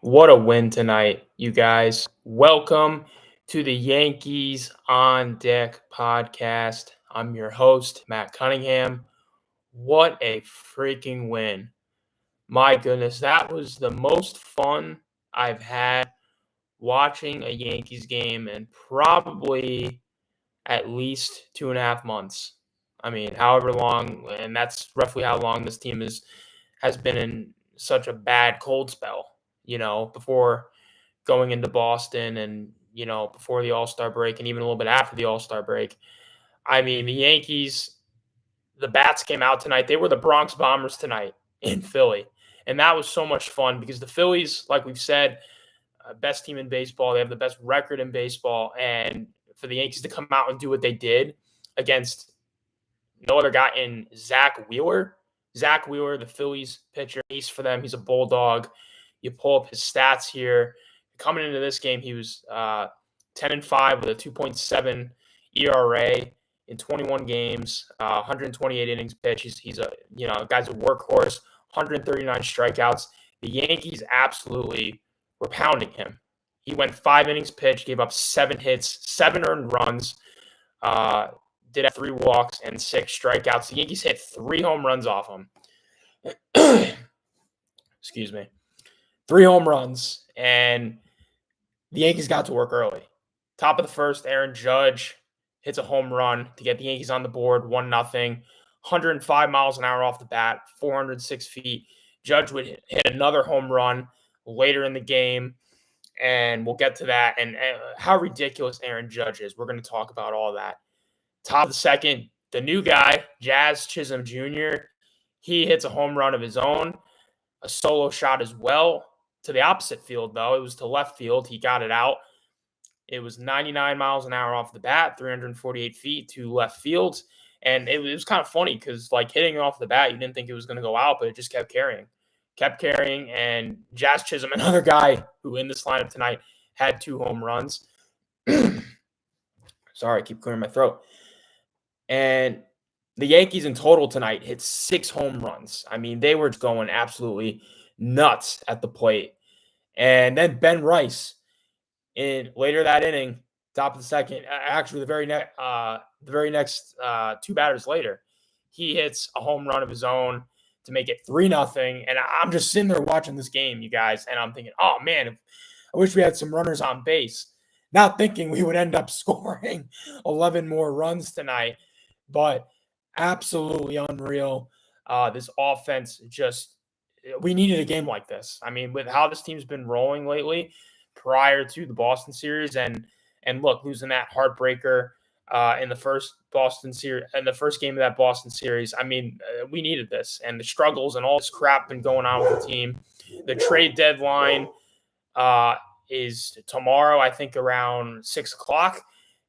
What a win tonight, you guys. Welcome to the Yankees on Deck podcast. I'm your host, Matt Cunningham. What a freaking win. My goodness, that was the most fun I've had watching a Yankees game in probably at least 2.5 months. I mean, however long, and that's roughly how long this team has been in such a bad cold spell, before going into Boston and, before the All-Star break and even a little bit after the All-Star break. I mean, the Yankees, the bats came out tonight. They were the Bronx Bombers tonight in Philly. And that was so much fun because the Phillies, like we've said, best team in baseball. They have the best record in baseball. And for the Yankees to come out and do what they did against no other guy in Zach Wheeler. Zach Wheeler, the Phillies pitcher, ace for them. He's a bulldog. You pull up his stats here. Coming into this game, he was 10-5 with a 2.7 ERA in 21 games, 128 innings pitched. He's a guy's a workhorse. 139 strikeouts. The Yankees absolutely were pounding him. He went 5 innings pitched, gave up 7 hits, 7 earned runs. Did have 3 walks and 6 strikeouts. The Yankees hit 3 home runs off him. Excuse me. 3 home runs, and the Yankees got to work early. Top of the first, Aaron Judge hits a home run to get the Yankees on the board, 1-0. 105 miles an hour off the bat, 406 feet. Judge would hit another home run later in the game, and we'll get to that. And how ridiculous Aaron Judge is. We're going to talk about all that. Top of the second, the new guy, Jazz Chisholm Jr., he hits a home run of his own, a solo shot as well. To the opposite field, though. It was to left field. He got it out. It was 99 miles an hour off the bat, 348 feet to left field. And it was kind of funny because, hitting it off the bat, you didn't think it was going to go out, but it just kept carrying. And Jazz Chisholm, another guy who in this lineup tonight had 2 home runs. Sorry, I keep clearing my throat. And the Yankees in total tonight hit 6 home runs. I mean, they were going absolutely nuts at the plate. And then Ben Rice, in later that inning, top of the second, actually the very next 2 batters later, he hits a home run of his own to make it 3-0. And I'm just sitting there watching this game, you guys, and I'm thinking, oh man, I wish we had some runners on base. Not thinking we would end up scoring 11 more runs tonight, but absolutely unreal. This offense we needed a game like this. I mean, with how this team's been rolling lately prior to the Boston series and look, losing that heartbreaker in the first game of that Boston series. I mean, we needed this, and the struggles and all this crap been going on with the team. The trade deadline is tomorrow, I think around 6:00.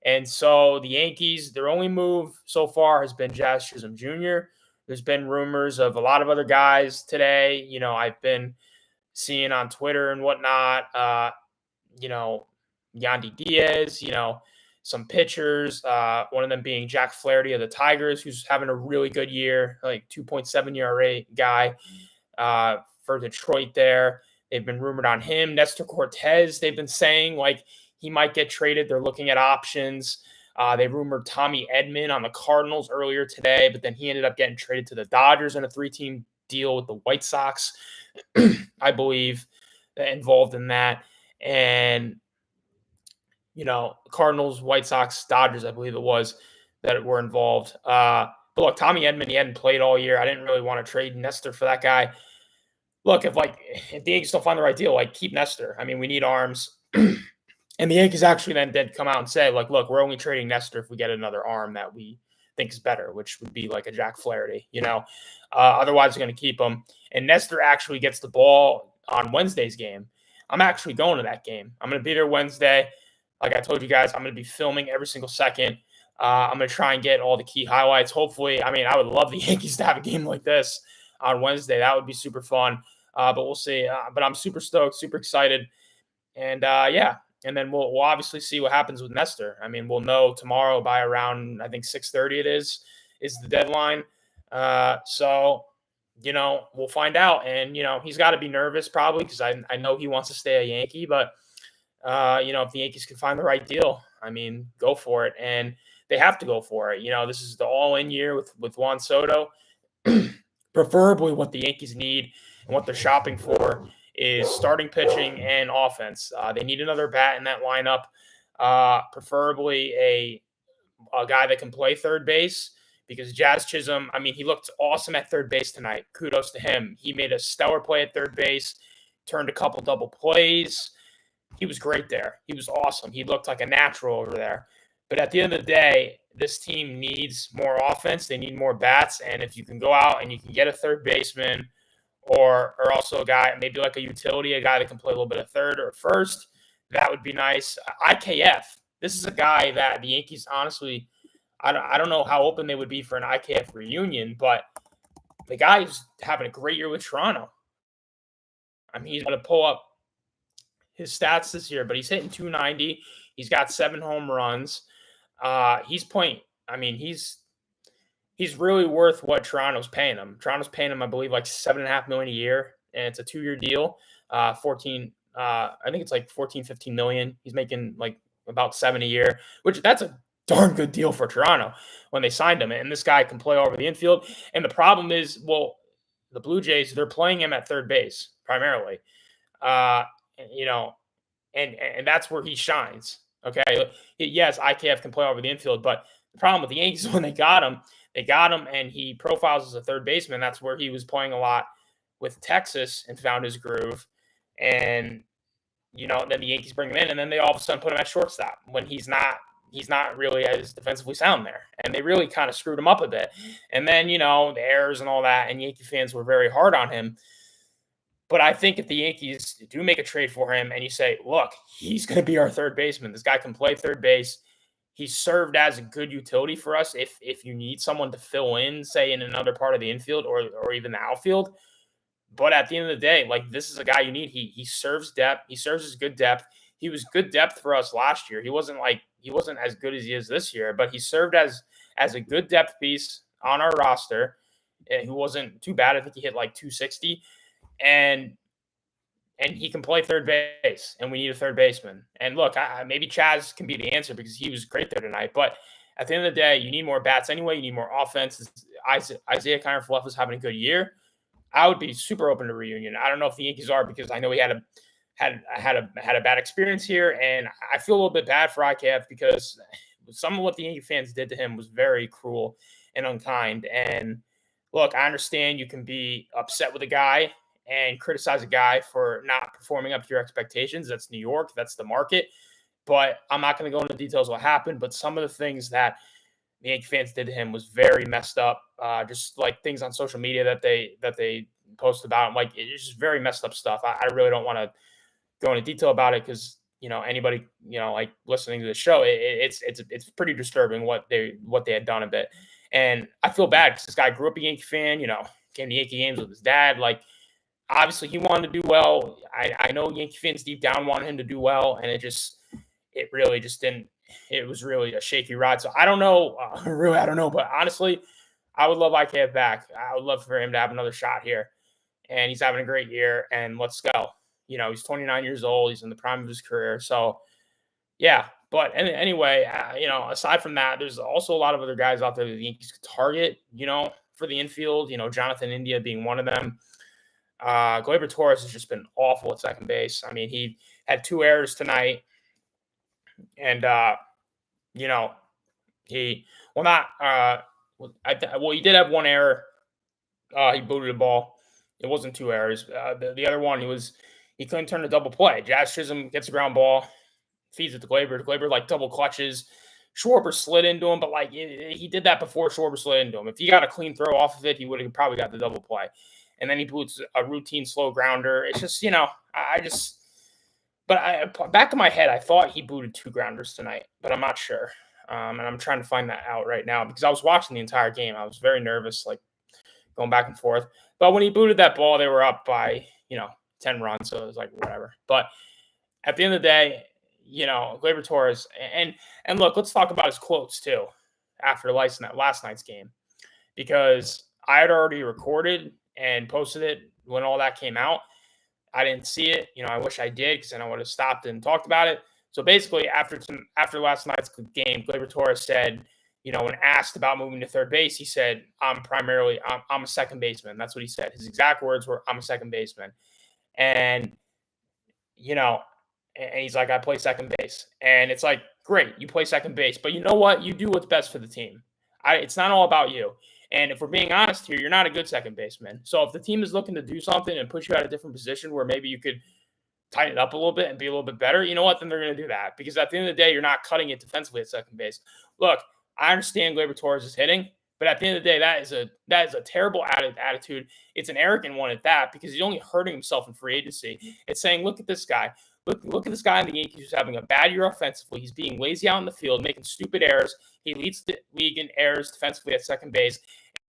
And so the Yankees, their only move so far has been Jazz Chisholm Jr. There's been rumors of a lot of other guys today. I've been seeing on Twitter and whatnot, Yandy Diaz, some pitchers, one of them being Jack Flaherty of the Tigers, who's having a really good year, like 2.7 ERA guy for Detroit there. They've been rumored on him. Nestor Cortez, they've been saying, he might get traded. They're looking at options. They rumored Tommy Edman on the Cardinals earlier today, but then he ended up getting traded to the Dodgers in a 3-team deal with the White Sox, I believe, involved in that. And, Cardinals, White Sox, Dodgers, I believe it was, that were involved. But look, Tommy Edman, he hadn't played all year. I didn't really want to trade Nestor for that guy. Look, if the Yankees don't find the right deal, keep Nestor. I mean, we need arms. And the Yankees actually then did come out and say, look, we're only trading Nestor if we get another arm that we think is better, which would be like a Jack Flaherty, Otherwise, we're going to keep him. And Nestor actually gets the ball on Wednesday's game. I'm actually going to that game. I'm going to be there Wednesday. Like I told you guys, I'm going to be filming every single second. I'm going to try and get all the key highlights. Hopefully, I mean, I would love the Yankees to have a game like this on Wednesday. That would be super fun. But we'll see. But I'm super stoked, super excited. And, yeah. And then we'll obviously see what happens with Nestor. I mean, we'll know tomorrow by around, I think 6:30 is the deadline. So we'll find out. And, he's got to be nervous probably because I know he wants to stay a Yankee. But, if the Yankees can find the right deal, I mean, go for it. And they have to go for it. This is the all in year with Juan Soto. Preferably what the Yankees need and what they're shopping for is starting pitching and offense. They need another bat in that lineup, preferably a guy that can play third base because Jazz Chisholm, I mean, he looked awesome at third base tonight. Kudos to him. He made a stellar play at third base, turned a couple double plays. He was great there. He was awesome. He looked like a natural over there. But at the end of the day, this team needs more offense. They need more bats. And if you can go out and you can get a third baseman or also a guy, maybe like a utility, a guy that can play a little bit of third or first, that would be nice. IKF, this is a guy that the Yankees, honestly, I don't know how open they would be for an IKF reunion, but the guy's having a great year with Toronto. I mean, he's going to pull up his stats this year, but he's hitting 290. He's got 7 home runs. He's playing. I mean, he's really worth what Toronto's paying him. Toronto's paying him, I believe, like $7.5 million a year, and it's a 2-year deal. 14. I think it's like 14, 15 million. He's making like about 7 a year, which that's a darn good deal for Toronto when they signed him. And this guy can play over the infield. And the problem is, well, the Blue Jays, they're playing him at third base primarily. Uh, you know, and that's where he shines. Okay, yes, IKF can play over the infield, but the problem with the Yankees when they got him, and he profiles as a third baseman. That's where he was playing a lot with Texas and found his groove. And then the Yankees bring him in, and then they all of a sudden put him at shortstop when he's not really as defensively sound there. And they really kind of screwed him up a bit. And then, the errors and all that, and Yankee fans were very hard on him. But I think if the Yankees do make a trade for him and you say, look, he's going to be our third baseman. This guy can play third base. He served as a good utility for us if you need someone to fill in, say, in another part of the infield or even the outfield. But at the end of the day, like, this is a guy you need. He serves depth. He serves as good depth. He was good depth for us last year. He wasn't as good as he is this year, but he served as a good depth piece on our roster. He wasn't too bad. I think he hit like 260. And he can play third base, and we need a third baseman. And look, maybe Chaz can be the answer because he was great there tonight. But at the end of the day, you need more bats anyway. You need more offense. Isaiah Kiner-Falefa is having a good year. I would be super open to reunion. I don't know if the Yankees are because I know he had a bad experience here, and I feel a little bit bad for IKF because some of what the Yankee fans did to him was very cruel and unkind. And look, I understand you can be upset with a guy and criticize a guy for not performing up to your expectations. That's New York. That's the market. But I'm not going to go into details what happened. But some of the things that the Yankee fans did to him was very messed up. Just like things on social media that they post about him. Like, it's just very messed up stuff. I really don't want to go into detail about it because anybody like listening to the show, it's pretty disturbing what they had done a bit. And I feel bad because this guy grew up a Yankee fan. Came to Yankee games with his dad. Like, obviously, he wanted to do well. I know Yankee fans deep down wanted him to do well, and it really just didn't. It was really a shaky ride. So I don't know. Really, I don't know. But honestly, I would love IKF back. I would love for him to have another shot here. And he's having a great year, and let's go. He's 29 years old. He's in the prime of his career. So, yeah. But anyway, aside from that, there's also a lot of other guys out there that the Yankees could target, for the infield. Jonathan India being one of them. Gleyber Torres has just been awful at second base. I mean, he had 2 errors tonight, and he he did have 1 error. He booted a ball. It wasn't 2 errors. The other one, he couldn't turn a double play. Jazz Chisholm gets a ground ball, feeds it to Gleyber. Gleyber like double clutches. Schwarber slid into him, but like he did that before Schwarber slid into him. If he got a clean throw off of it, he would have probably got the double play. And then he boots a routine slow grounder. It's just, back in my head, I thought he booted 2 grounders tonight, but I'm not sure. And I'm trying to find that out right now because I was watching the entire game. I was very nervous, like going back and forth. But when he booted that ball, they were up by, 10 runs. So it was like, whatever. But at the end of the day, Gleyber Torres, and look, let's talk about his quotes too after last night's game, because I had already recorded and posted it when all that came out. I didn't see it. I wish I did because then I would have stopped and talked about it. So basically, after last night's game, Gleyber Torres said, when asked about moving to third base, he said, I'm a second baseman. That's what he said. His exact words were, I'm a second baseman. And, you know, and he's like, I play second base. And it's like, great, you play second base. But you know what? You do what's best for the team. It's not all about you. And if we're being honest here, you're not a good second baseman. So if the team is looking to do something and push you at a different position where maybe you could tighten it up a little bit and be a little bit better, you know what? Then they're going to do that. Because at the end of the day, you're not cutting it defensively at second base. Look, I understand Gleyber Torres is hitting, but at the end of the day, that is a terrible attitude. It's an arrogant one at that because he's only hurting himself in free agency. It's saying, look at this guy. Look at this guy in the Yankees who's having a bad year offensively. He's being lazy out in the field, making stupid errors. He leads the league in errors defensively at second base.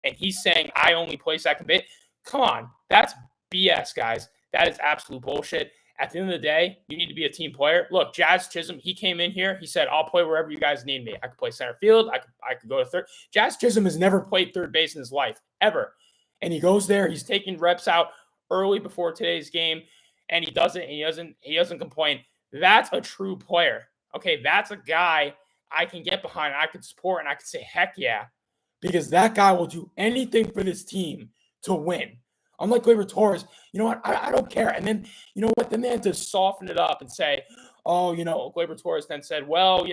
And he's saying, I only play second base. Come on. That's BS, guys. That is absolute bullshit. At the end of the day, you need to be a team player. Look, Jazz Chisholm, he came in here. He said, I'll play wherever you guys need me. I could play center field. I could go to third. Jazz Chisholm has never played third base in his life, ever. And he goes there. He's taking reps out early before today's game. And he does it, and he doesn't complain. That's a true player. Okay, that's a guy I can get behind, I could support, and I could say, heck yeah. Because that guy will do anything for this team to win. Unlike Gleyber Torres, you know what? I don't care. And then, you know what? Then they had to soften it up and say, oh, Gleyber Torres then said, well,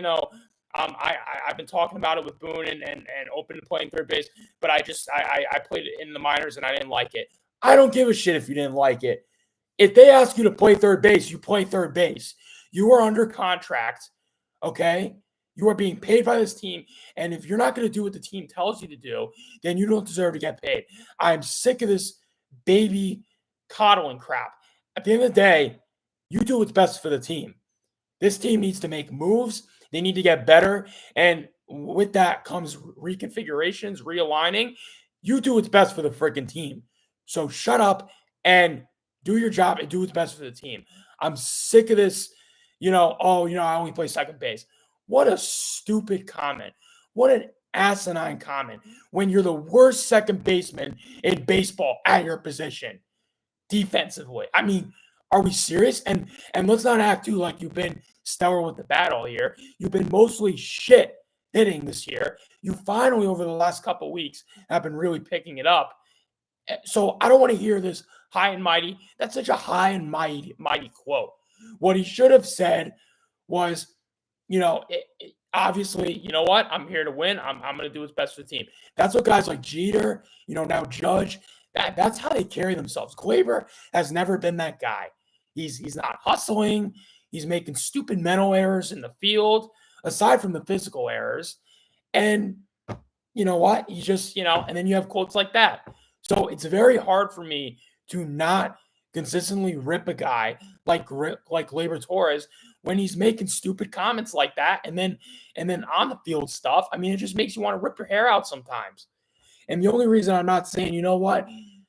I've been talking about it with Boone and open to playing third base, but I played it in the minors and I didn't like it. I don't give a shit if you didn't like it. If they ask you to play third base, you play third base. You are under contract, okay? You are being paid by this team, and if you're not going to do what the team tells you to do, then you don't deserve to get paid. I'm sick of this baby coddling crap. At the end of the day, you do what's best for the team. This team needs to make moves. They need to get better, and with that comes reconfigurations, realigning. You do what's best for the freaking team. So shut up and do your job and do what's best for the team. I'm sick of this, I only play second base. What a stupid comment. What an asinine comment when you're the worst second baseman in baseball at your position defensively. I mean, are we serious? And let's not act too like you've been stellar with the bat all year. You've been mostly shit hitting this year. You finally, over the last couple of weeks, have been really picking it up. So I don't want to hear this high and mighty. That's such a high and mighty quote. What he should have said was, obviously, you know what? I'm here to win. I'm going to do what's best for the team. That's what guys like Jeter, now Judge, that's how they carry themselves. Gleyber has never been that guy. He's not hustling. He's making stupid mental errors in the field, aside from the physical errors. And you know what? You just, and then you have quotes like that. So it's very hard for me to not consistently rip a guy like Gleyber Torres when he's making stupid comments like that, and then on the field stuff. I mean, it just makes you want to rip your hair out sometimes. And the only reason I'm not saying, you know what,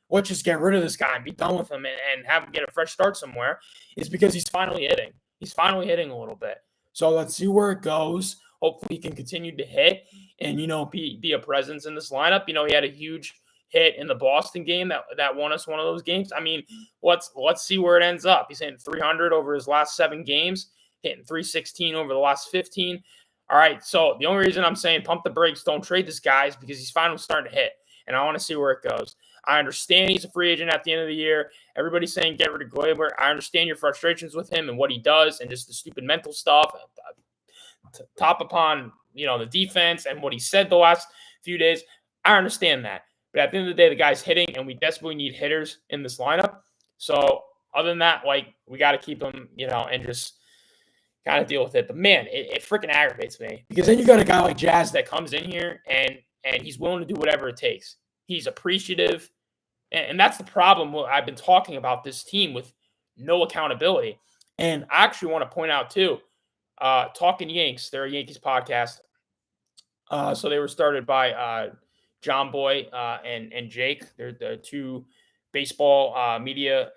let's just get rid of this guy and be done with him and have him get a fresh start somewhere is because he's finally hitting. He's finally hitting a little bit. So let's see where it goes. Hopefully he can continue to hit and, be a presence in this lineup. He had a huge hit in the Boston game that won us one of those games. I mean, let's see where it ends up. He's hitting 300 over his last 7 games, hitting 316 over the last 15. All right, so the only reason I'm saying pump the brakes, don't trade this guy is because he's finally starting to hit, and I want to see where it goes. I understand he's a free agent at the end of the year. Everybody's saying get rid of Gleyber. I understand your frustrations with him and what he does and just the stupid mental stuff. Top upon, the defense and what he said the last few days. I understand that. But at the end of the day, the guy's hitting, and we desperately need hitters in this lineup. So other than that, we got to keep him, and just kind of deal with it. But, man, it freaking aggravates me. Because then you got a guy like Jazz that comes in here, and he's willing to do whatever it takes. He's appreciative. And that's the problem I've been talking about this team with no accountability. And I actually want to point out, too, Talking Yanks, they're a Yankees podcast. So they were started by John Boy and Jake. They're the 2 baseball media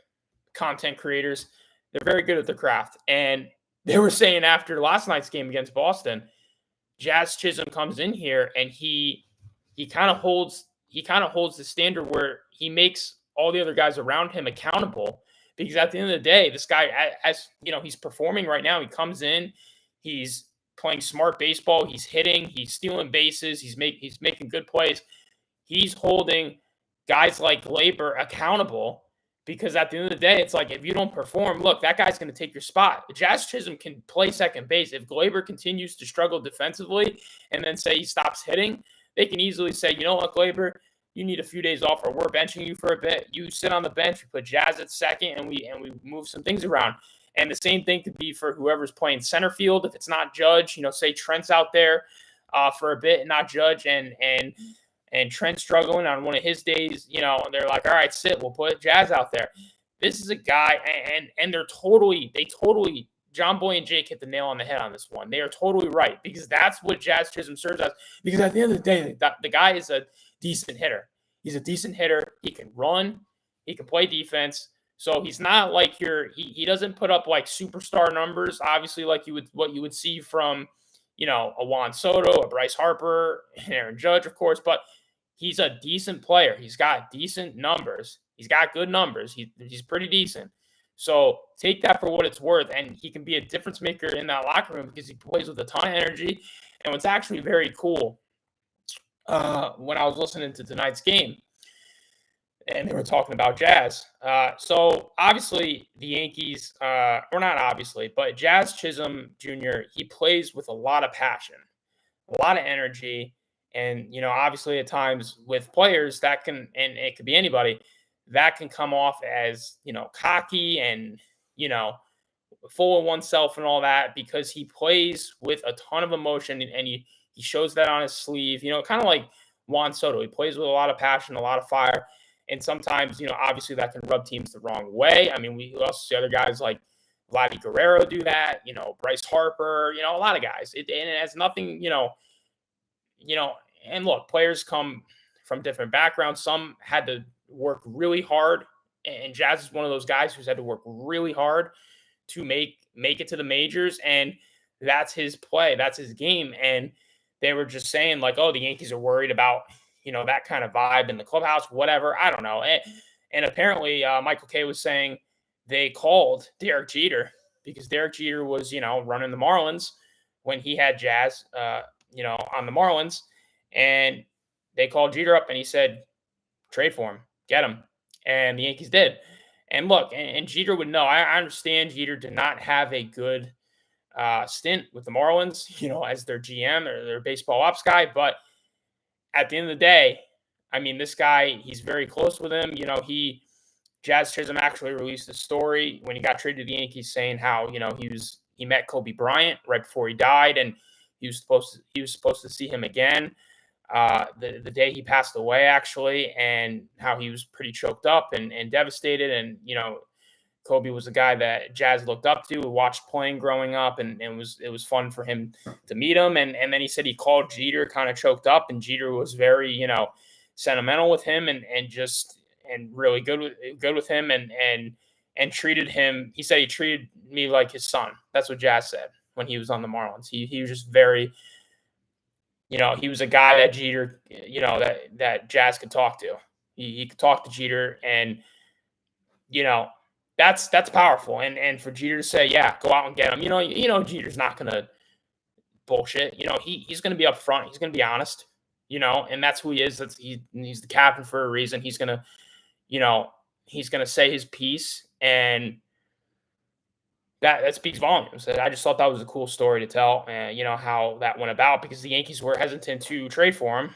content creators. They're very good at their craft. And they were saying after last night's game against Boston, Jazz Chisholm comes in here and he kind of holds the standard where he makes all the other guys around him accountable. Because at the end of the day, this guy, as you know, he's performing right now. He comes in, he's playing smart baseball, he's hitting, he's stealing bases, he's making good plays. He's holding guys like Glaber accountable because at the end of the day, it's like if you don't perform, look, that guy's going to take your spot. Jazz Chisholm can play second base. If Glaber continues to struggle defensively and then say he stops hitting, they can easily say, you know what, Glaber, you need a few days off, or we're benching you for a bit. You sit on the bench, we put Jazz at second, and we move some things around. And the same thing could be for whoever's playing center field. If it's not Judge, say Trent's out there for a bit and not Judge, and Trent struggling on one of his days, they're like, all right, sit, we'll put Jazz out there. This is a guy, and they totally, John Boy and Jake hit the nail on the head on this one. They are totally right, because that's what Jazz Chisholm serves as. Because at the end of the day, the guy is a decent hitter. He's a decent hitter. He can run. He can play defense. So he's not like he doesn't put up like superstar numbers, obviously, like what you would see from, a Juan Soto, a Bryce Harper, Aaron Judge, of course, but he's a decent player. He's got decent numbers. He's got good numbers. He's pretty decent. So take that for what it's worth, and he can be a difference maker in that locker room because he plays with a ton of energy. And what's actually very cool, when I was listening to tonight's game, and they were talking about Jazz. So obviously the Yankees, or not obviously, but Jazz Chisholm Jr., he plays with a lot of passion, a lot of energy. And, obviously at times with players that can, and it could be anybody, that can come off as, cocky and, full of oneself and all that, because he plays with a ton of emotion, and he shows that on his sleeve, kind of like Juan Soto. He plays with a lot of passion, a lot of fire. And sometimes, obviously that can rub teams the wrong way. I mean, we also see other guys like Vladdy Guerrero do that, Bryce Harper, a lot of guys. And it has nothing, and look, players come from different backgrounds. Some had to work really hard, and Jazz is one of those guys who's had to work really hard to make it to the majors, and that's his play, that's his game. And they were just saying like, oh, the Yankees are worried about, that kind of vibe in the clubhouse, whatever. I don't know. And apparently Michael Kay was saying they called Derek Jeter because Derek Jeter was, running the Marlins when he had Jazz, on the Marlins. And they called Jeter up and he said, trade for him, get him. And the Yankees did. And look, and Jeter would know. I understand Jeter did not have a good stint with the Marlins, as their GM or their baseball ops guy. But at the end of the day, I mean, this guy, he's very close with him. Jazz Chisholm actually released a story when he got traded to the Yankees saying how, he met Kobe Bryant right before he died, and he was supposed to see him again the day he passed away, actually, and how he was pretty choked up and devastated. And, Kobe was a guy that Jazz looked up to, watched playing growing up, and it was fun for him to meet him. And then he said he called Jeter kind of choked up, and Jeter was very, sentimental with him and really good with him and treated him. He said he treated me like his son. That's what Jazz said when he was on the Marlins. He was just very, he was a guy that Jeter, that Jazz could talk to. He could talk to Jeter, and, that's powerful. And for Jeter to say, yeah, go out and get him, Jeter's not going to bullshit. He's going to be upfront. He's going to be honest, and that's who he is. He's the captain for a reason. He's going to say his piece, and that speaks volumes. I just thought that was a cool story to tell, and how that went about, because the Yankees were hesitant to trade for him,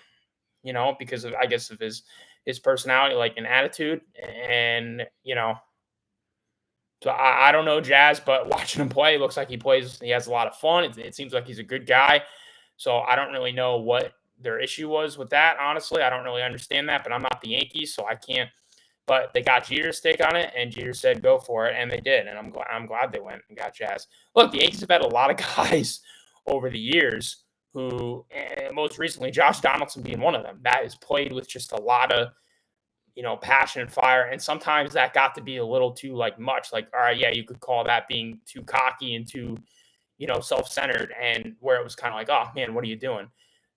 because of, I guess, of his personality, like an attitude, and so I don't know Jazz, but watching him play, it looks like he has a lot of fun. It seems like he's a good guy. So I don't really know what their issue was with that. Honestly, I don't really understand that, but I'm not the Yankees, so I can't. But they got Jeter's take on it, and Jeter said go for it, and they did. And I'm glad they went and got Jazz. Look, the Yankees have had a lot of guys over the years who, most recently, Josh Donaldson being one of them, that has played with just a lot of, passion and fire. And sometimes that got to be a little too much. Like, all right, yeah, you could call that being too cocky and too, self-centered, and where it was kind of like, oh man, what are you doing?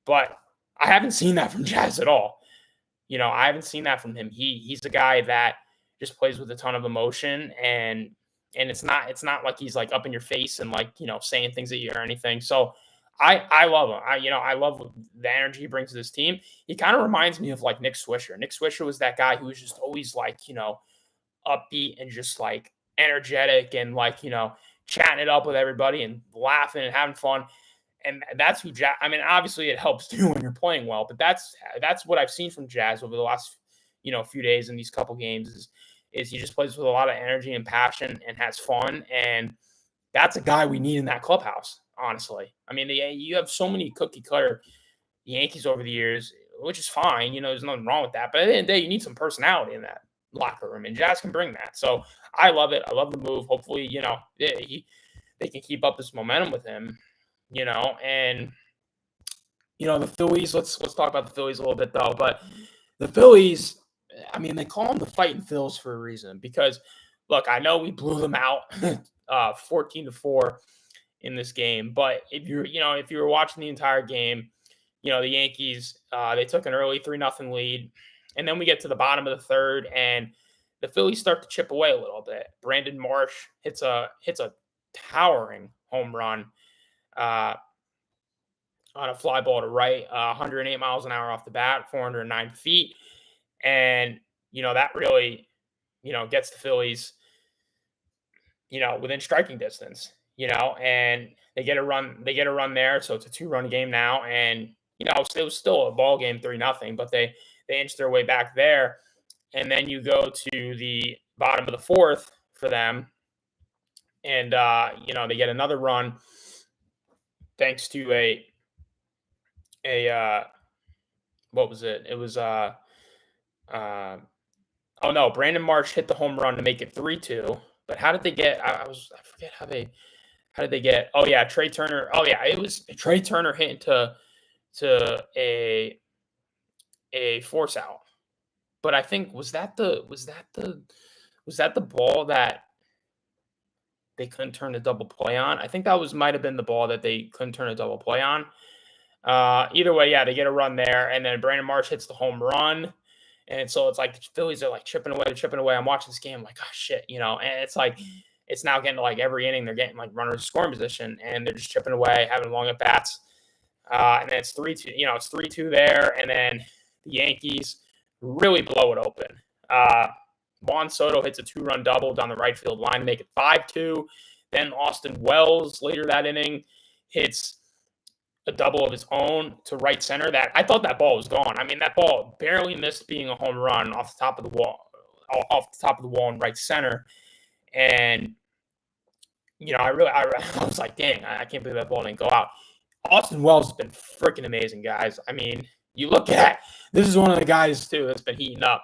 But I haven't seen that from Jazz at all. I haven't seen that from him. He's a guy that just plays with a ton of emotion, and it's not like he's like up in your face and like, saying things at you or anything. So I love him. I love the energy he brings to this team. He kind of reminds me of like Nick Swisher. Nick Swisher was that guy who was just always like, upbeat and just like energetic and like, chatting it up with everybody and laughing and having fun. And that's who Jazz. I mean, obviously it helps too when you're playing well, but that's what I've seen from Jazz over the last few days in these couple games is he just plays with a lot of energy and passion and has fun, and that's a guy we need in that clubhouse. Honestly, I mean, you have so many cookie cutter Yankees over the years, which is fine. There's nothing wrong with that, but at the end of the day, you need some personality in that locker room, and Jazz can bring that. So I love it. I love the move. Hopefully, they can keep up this momentum with him. And the Phillies. Let's talk about the Phillies a little bit though. But the Phillies, I mean, they call them the Fighting Phils for a reason because, look, I know we blew them out 14-4 in this game, but if you were watching the entire game, the Yankees they took an early 3-0 lead, and then we get to the bottom of the third, and the Phillies start to chip away a little bit. Brandon Marsh hits a towering home run on a fly ball to right, 108 miles an hour off the bat, 409 feet. And, that really, gets the Phillies, within striking distance, and they get a run there. So it's a 2-run game now. And, it was still a ball game, 3-0, but they inched their way back there. And then you go to the bottom of the fourth for them. And, they get another run thanks to a what was it? It was oh no, Brandon Marsh hit the home run to make it 3-2. But how did they get? I forget how did they get? Oh yeah, Trey Turner. Oh yeah, it was Trey Turner hitting to a force out. But I think was that the ball that they couldn't turn a double play on? I think that might have been the ball that they couldn't turn a double play on. Either way, yeah, they get a run there, and then Brandon Marsh hits the home run, and so it's like the Phillies are like chipping away. I'm watching this game like, oh shit, and it's like it's now getting to like every inning they're getting like runners in scoring position, and they're just chipping away, having long at bats, and then it's 3-2. It's 3-2 there, and then the Yankees really blow it open. Juan Soto hits a 2-run double down the right field line to make it 5-2. Then Austin Wells later that inning hits a double of his own to right center. That I thought that ball was gone. I mean, that ball barely missed being a home run off the top of the wall in right center. And I was like, dang, I can't believe that ball didn't go out. Austin Wells has been freaking amazing, guys. I mean, you look at this is one of the guys too that's been heating up,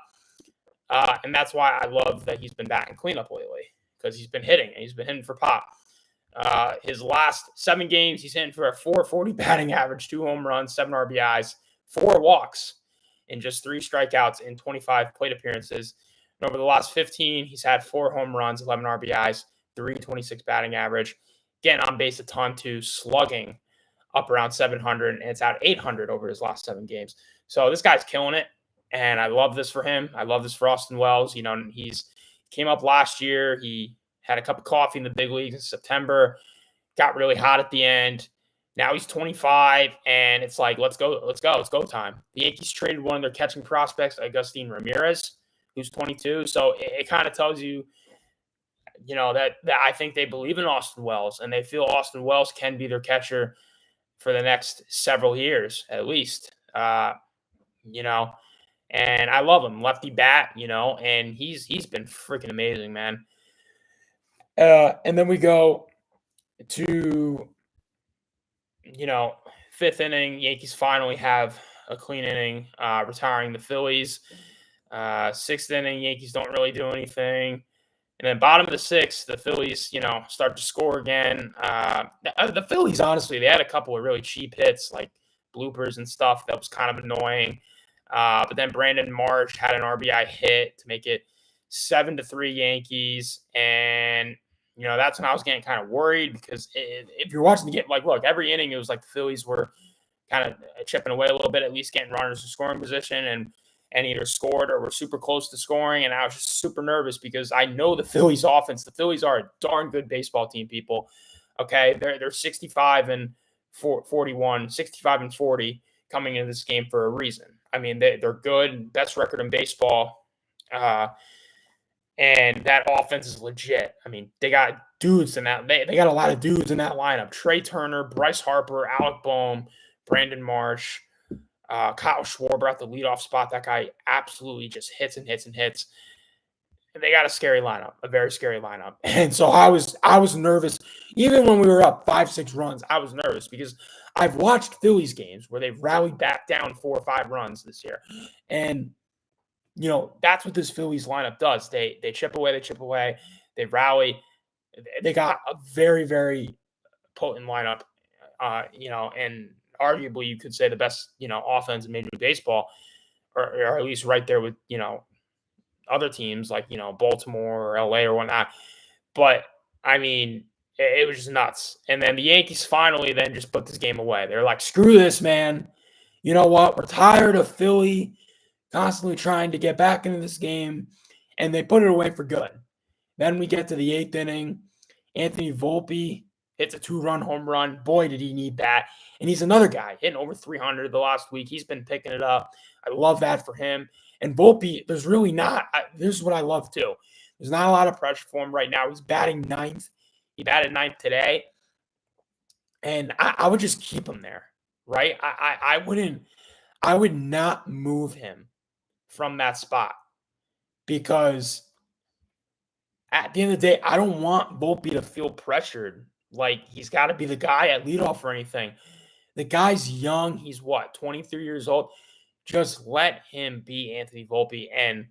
and that's why I love that he's been batting cleanup lately because he's been hitting and he's been hitting for pop. His last 7 games, he's hitting for a 440 batting average, 2 home runs, 7 RBIs, 4 walks, and just 3 strikeouts in 25 plate appearances. And over the last 15, he's had 4 home runs, 11 RBIs, 326 batting average. Again, on base a ton too, slugging up around 700, and it's at 800 over his last 7 games. So this guy's killing it, and I love this for him. I love this for Austin Wells. He's came up last year. He had a cup of coffee in the big leagues in September, got really hot at the end. Now he's 25, and it's like, let's go. It's go time. The Yankees traded one of their catching prospects, Agustin Ramirez, who's 22. So it kind of tells you, that I think they believe in Austin Wells, and they feel Austin Wells can be their catcher for the next several years, at least. And I love him, lefty bat, and he's been freaking amazing, man. And then we go to, 5th inning. Yankees finally have a clean inning, retiring the Phillies. 6th inning, Yankees don't really do anything. And then bottom of the 6th, the Phillies, start to score again. The Phillies, honestly, they had a couple of really cheap hits, like bloopers and stuff that was kind of annoying. But then Brandon Marsh had an RBI hit to make it 7-3 Yankees. And, that's when I was getting kind of worried because if you're watching the game, like, look, every inning, it was like the Phillies were kind of chipping away a little bit, at least getting runners in scoring position. And and either scored or were super close to scoring. And I was just super nervous because I know the Phillies offense. The Phillies are a darn good baseball team, people. Okay. They're 65 and 41, 65 and 40 coming into this game for a reason. I mean, they're good, best record in baseball. And that offense is legit. I mean, they got dudes in that. They got a lot of dudes in that lineup. Trey Turner, Bryce Harper, Alec Boehm, Brandon Marsh, Kyle Schwarber at the leadoff spot. That guy absolutely just hits and hits and hits. And they got a scary lineup, a very scary lineup. And so I was nervous. Even when we were up 5-6 runs, I was nervous because I've watched Phillies games where they've rallied back down 4 or 5 runs this year. And that's what this Phillies lineup does. They chip away, they rally. They got a very, very potent lineup, and arguably you could say the best, offense in Major League Baseball, or at least right there with, other teams like, Baltimore or LA or whatnot. But I mean, it was just nuts. And then the Yankees finally then just put this game away. They're like, screw this, man. You know what? We're tired of Philly constantly trying to get back into this game, and they put it away for good. Then we get to the 8th inning. Anthony Volpe hits a 2-run home run. Boy, did he need that. And he's another guy hitting over 300 the last week. He's been picking it up. I love that for him. And Volpe, there's really not – this is what I love too. There's not a lot of pressure for him right now. He's batting 9th. He batted 9th today. And I would just keep him there, right? I would not move him from that spot, because at the end of the day, I don't want Volpe to feel pressured. Like he's got to be the guy at leadoff or anything. The guy's young. He's 23 years old. Just let him be Anthony Volpe and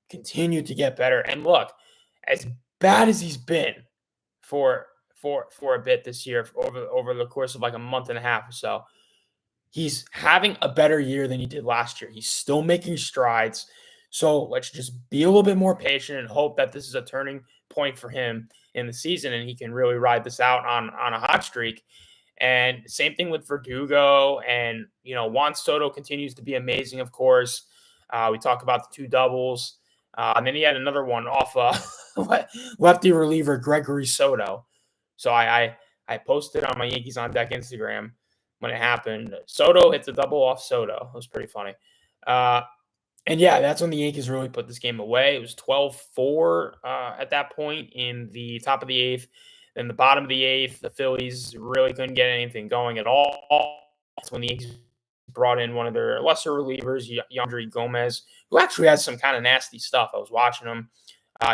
continue to get better. And look, as bad as he's been for a bit this year, over the course of like a month and a half or so, he's having a better year than he did last year. He's still making strides. So let's just be a little bit more patient and hope that this is a turning point for him in the season and he can really ride this out on a hot streak. And same thing with Verdugo, and Juan Soto continues to be amazing, of course. We talk about the 2 doubles. And then he had another one off lefty reliever Gregory Soto. So I posted on my Yankees on Deck Instagram when it happened. Soto hits a double off Soto. It was pretty funny. And yeah, that's when the Yankees really put this game away. It was 12-4 at that point in the top of the 8th. Then the bottom of the 8th, the Phillies really couldn't get anything going at all. That's when the Yankees brought in one of their lesser relievers, Yandry Gomez, who actually has some kind of nasty stuff. I was watching him.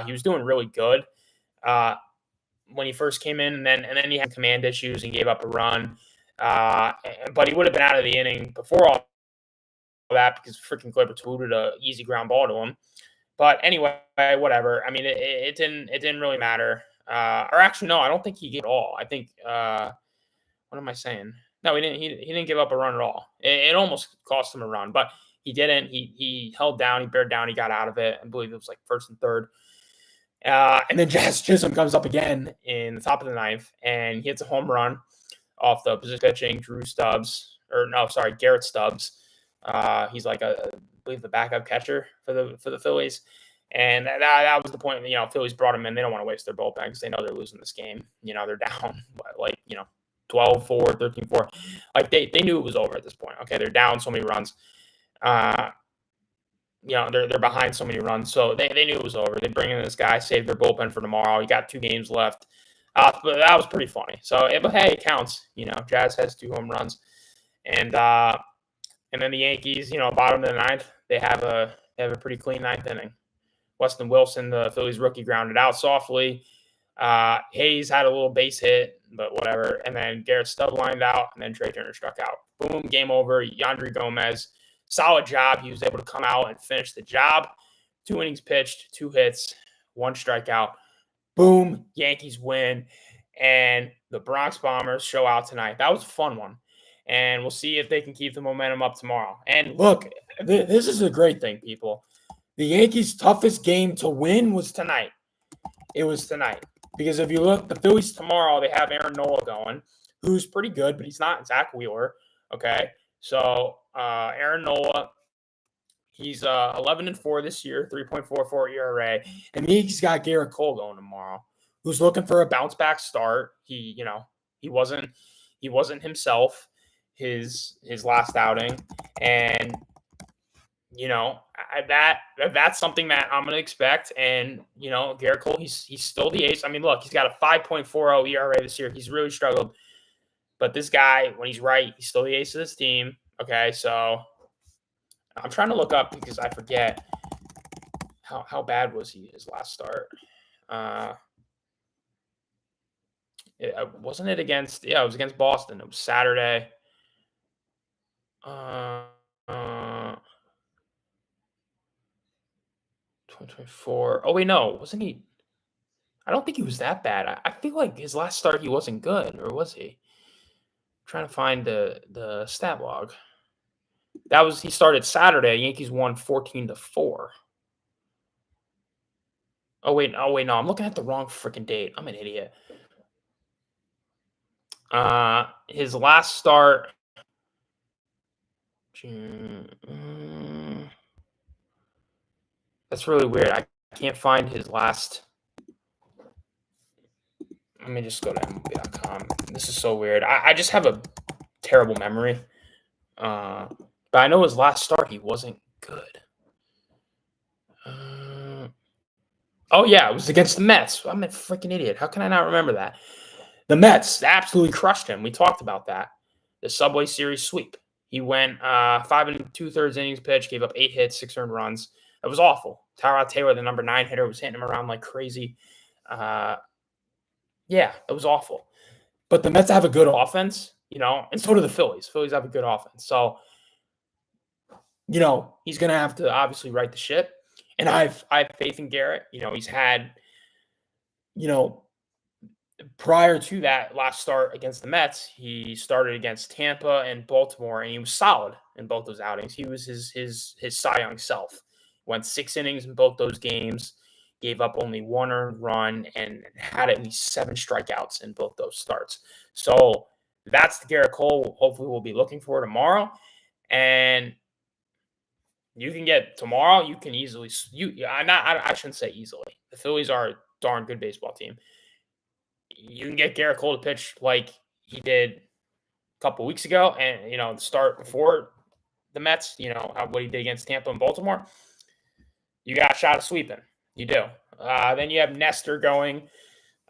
He was doing really good when he first came in, and then he had command issues and gave up a run. But he would have been out of the inning before all that because freaking Clipper tweeted a easy ground ball to him. But anyway, whatever. I mean, it didn't really matter. Or actually, no, I don't think he gave it all. I think what am I saying? No, he didn't. He didn't give up a run at all. It almost cost him a run, but he didn't. He held down. He bared down. He got out of it. I believe it was like 1st and 3rd. And then Jazz Chisholm comes up again in the top of the 9th, and he hits a home run off the position pitching Garrett Stubbs. He's like I believe the backup catcher for the Phillies. And that was the point. Phillies brought him in. They don't want to waste their bullpen because they know they're losing this game. They're down 12-4, 13-4. Like they knew it was over at this point. Okay, they're down so many runs. They're behind so many runs, so they knew it was over. They bring in this guy, save their bullpen for tomorrow. You got 2 games left. But that was pretty funny. So, but hey, it counts. Jazz has 2 home runs, and then the Yankees, bottom of the 9th, they have a pretty clean 9th inning. Weston Wilson, the Phillies rookie, grounded out softly. Hayes had a little base hit, but whatever. And then Garrett Stubb lined out, and then Trey Turner struck out. Boom, game over. Yandry Gomez, solid job. He was able to come out and finish the job. 2 innings pitched, 2 hits, 1 strikeout. Boom, Yankees win. And the Bronx Bombers show out tonight. That was a fun one. And we'll see if they can keep the momentum up tomorrow. And look, this is a great thing, people. The Yankees' toughest game to win was tonight. It was tonight. Because if you look, the Phillies tomorrow, they have Aaron Nola going, who's pretty good, but he's not Zach Wheeler. Okay. So Aaron Nola, He's 11-4 this year, 3.44 ERA, and he's got Garrett Cole going tomorrow, who's looking for a bounce back start. He wasn't himself his last outing, and that's something that I'm gonna expect. And Garrett Cole, he's still the ace. I mean, look, he's got a 5.40 ERA this year. He's really struggled, but this guy, when he's right, he's still the ace of this team. Okay, so I'm trying to look up because I forget how bad was he his last start. Wasn't it against? Yeah, it was against Boston. It was Saturday. 2024. Oh wait, no, wasn't he? I don't think he was that bad. I feel like his last start he wasn't good, or was he? I'm trying to find the stat log. He started Saturday. Yankees won 14-4. Oh wait, no, I'm looking at the wrong freaking date. I'm an idiot. His last start. That's really weird. I can't find his last. Let me just go to MLB.com. This is so weird. I just have a terrible memory. But I know his last start, he wasn't good. Oh, yeah, it was against the Mets. I'm a freaking idiot. How can I not remember that? The Mets absolutely crushed him. We talked about that. The Subway Series sweep. He went 5 2/3 innings pitched, gave up 8 hits, 6 earned runs. That was awful. Tyrod Taylor, the number 9 hitter, was hitting him around like crazy. Yeah, it was awful. But the Mets have a good offense, and so do the Phillies. Phillies have a good offense. So, he's going to have to obviously right the ship. And I have faith in Garrett. He's had, prior to that last start against the Mets, he started against Tampa and Baltimore, and he was solid in both those outings. He was his Cy Young self. Went 6 innings in both those games, gave up only 1 earned run, and had at least 7 strikeouts in both those starts. So that's the Garrett Cole hopefully we'll be looking for tomorrow. And you can get tomorrow, you can easily I shouldn't say easily. The Phillies are a darn good baseball team. You can get Garrett Cole to pitch like he did a couple weeks ago, and start before the Mets. What he did against Tampa and Baltimore. You got a shot of sweeping. You do. Then you have Nestor going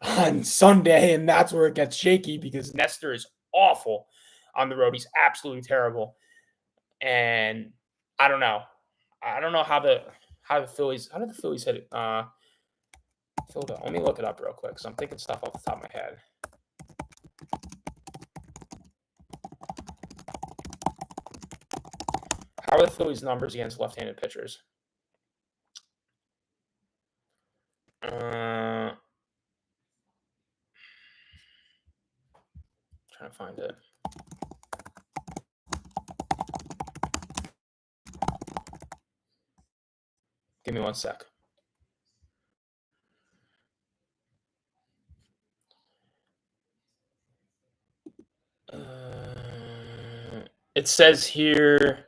on Sunday, and that's where it gets shaky because Nestor is awful on the road. He's absolutely terrible, and I don't know. I don't know how the Phillies. How did the Phillies hit it? Philadelphia. Let me look it up real quick. So I'm thinking stuff off the top of my head. How are the Phillies' numbers against left-handed pitchers? Trying to find it. Give me 1 sec. It says here.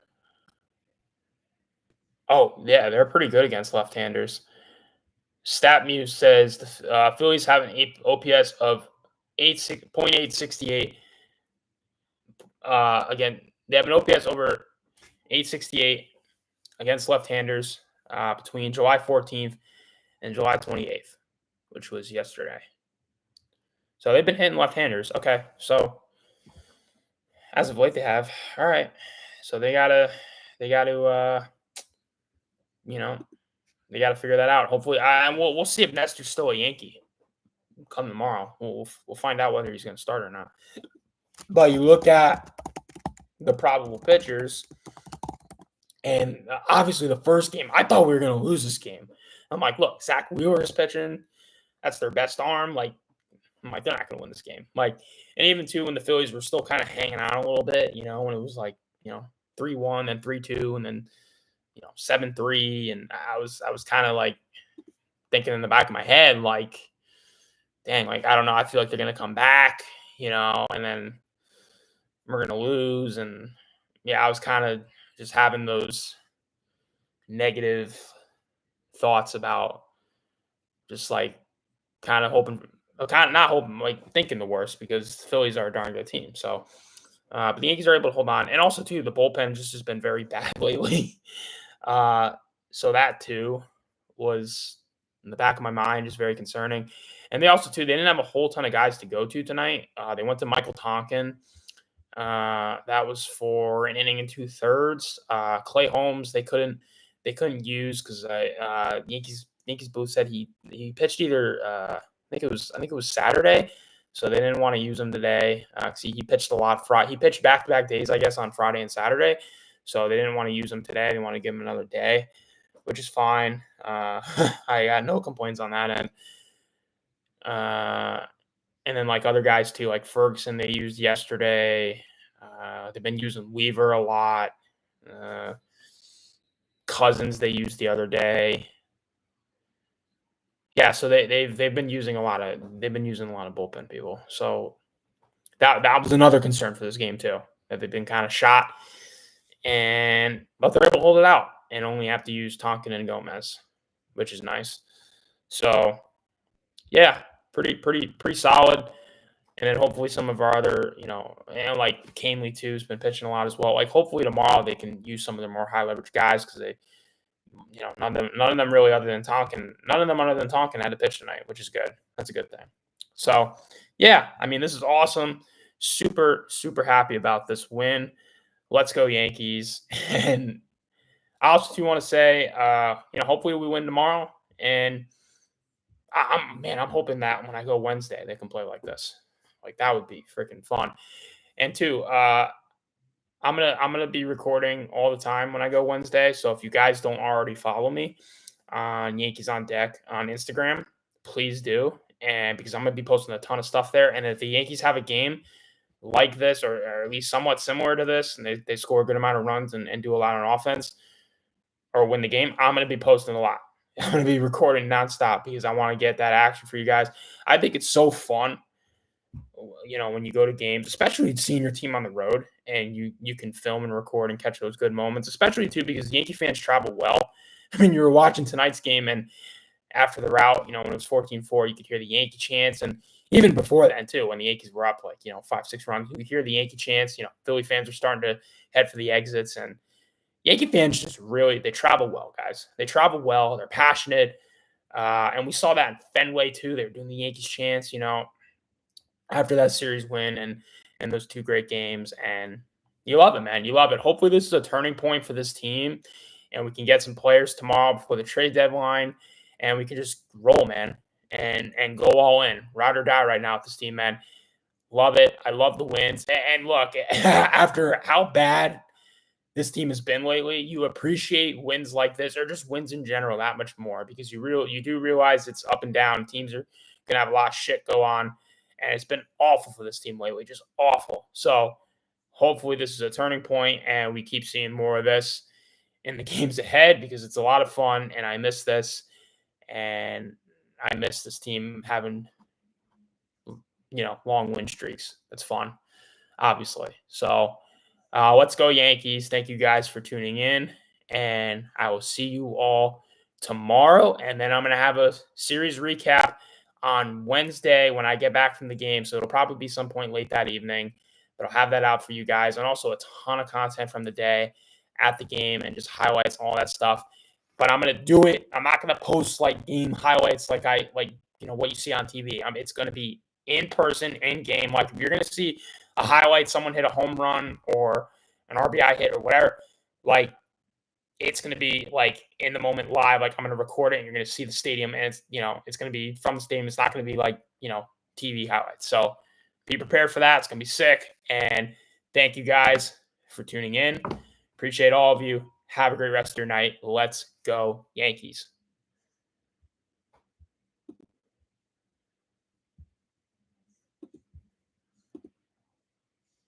Oh, yeah, they're pretty good against left-handers. StatMuse says the Phillies have an OPS of 0.868. Again, they have an OPS over 868 against left-handers between July 14th and July 28th, which was yesterday. So they've been hitting left-handers. Okay, so as of late they have. All right, so they gotta they got to figure that out. Hopefully, we'll see if Nestor's still a Yankee come tomorrow. We'll find out whether he's going to start or not. But you look at the probable pitchers, and obviously the first game, I thought we were going to lose this game. I'm like, look, Zach Wheeler's pitching. That's their best arm. I'm like, they're not going to win this game. And even too, when the Phillies were still kind of hanging out a little bit, when it was 3-1 and 3-2, and then 7-3, and I was kind of thinking in the back of my head, dang, I don't know, I feel like they're gonna come back, and then we're gonna lose, and yeah, I was kind of just having those negative thoughts about just like kind of hoping, kind of not hoping, like thinking the worst because the Phillies are a darn good team. So, but the Yankees are able to hold on, and also too the bullpen just has been very bad lately. Uh, so that too was in the back of my mind, just very concerning. And they also too they didn't have a whole ton of guys to go to tonight. They went to Michael Tonkin. That was for an inning and two thirds. Clay Holmes they couldn't use because Yankees booth said he pitched either I think it was Saturday, so they didn't want to use him today. He pitched a lot Friday. He pitched back to back days, I guess, on Friday and Saturday, so they didn't want to use him today. They want to give him another day, which is fine. I got no complaints on that end. And then like other guys too, like Ferguson they used yesterday. They've been using Weaver a lot. Cousins they used the other day. Yeah, so they've been using a lot of bullpen people. So that was another concern for this game too, that they've been kind of shot, but they're able to hold it out and only have to use Tonkin and Gomez, which is nice. So yeah, pretty solid. And then hopefully some of our other, and like Canely too has been pitching a lot as well. Like hopefully tomorrow they can use some of the more high leverage guys because they, none of them really other than Tonkin had to pitch tonight, which is good. That's a good thing. So yeah, I mean this is awesome. Super happy about this win. Let's go Yankees. And I also do want to say, hopefully we win tomorrow. And I'm hoping that when I go Wednesday they can play like this. Like that would be freaking fun. And two, I'm gonna be recording all the time when I go Wednesday. So if you guys don't already follow me on Yankees on Deck on Instagram, please do. And because I'm gonna be posting a ton of stuff there. And if the Yankees have a game like this, or at least somewhat similar to this, and they score a good amount of runs and do a lot on offense, or win the game, I'm gonna be posting a lot. I'm gonna be recording nonstop because I want to get that action for you guys. I think it's so fun when you go to games, especially seeing your team on the road, and you can film and record and catch those good moments, especially too because Yankee fans travel well. I mean, you were watching tonight's game, and after the rout, when it was 14-4, you could hear the Yankee chants, and even before then too, when the Yankees were up like 5-6 runs, you could hear the Yankee chants. Philly fans are starting to head for the exits, and Yankee fans just really they travel well, guys. They travel well. They're passionate, and we saw that in Fenway too. They were doing the Yankees chants, after that series win and those two great games. And you love it, man. You love it. Hopefully this is a turning point for this team and we can get some players tomorrow before the trade deadline and we can just roll, man, and go all in. Ride or die right now with this team, man. Love it. I love the wins. And look, after how bad this team has been lately, you appreciate wins like this or just wins in general that much more because you do realize it's up and down. Teams are going to have a lot of shit go on. And it's been awful for this team lately, just awful. So hopefully this is a turning point and we keep seeing more of this in the games ahead because it's a lot of fun and I miss this. And I miss this team having, long win streaks. That's fun, obviously. So let's go Yankees. Thank you guys for tuning in. And I will see you all tomorrow. And then I'm going to have a series recap on Wednesday when I get back from the game. So it'll probably be some point late that evening, but I'll have that out for you guys. And also a ton of content from the day at the game and just highlights, all that stuff. But I'm going to do it. I'm not going to post like game highlights like what you see on TV. It's going to be in person, in game. Like if you're going to see a highlight, someone hit a home run or an RBI hit or whatever, like it's going to be like in the moment live. Like I'm going to record it and you're going to see the stadium and it's going to be from the stadium. It's not going to be like, TV highlights. So be prepared for that. It's going to be sick. And thank you guys for tuning in. Appreciate all of you. Have a great rest of your night. Let's go Yankees.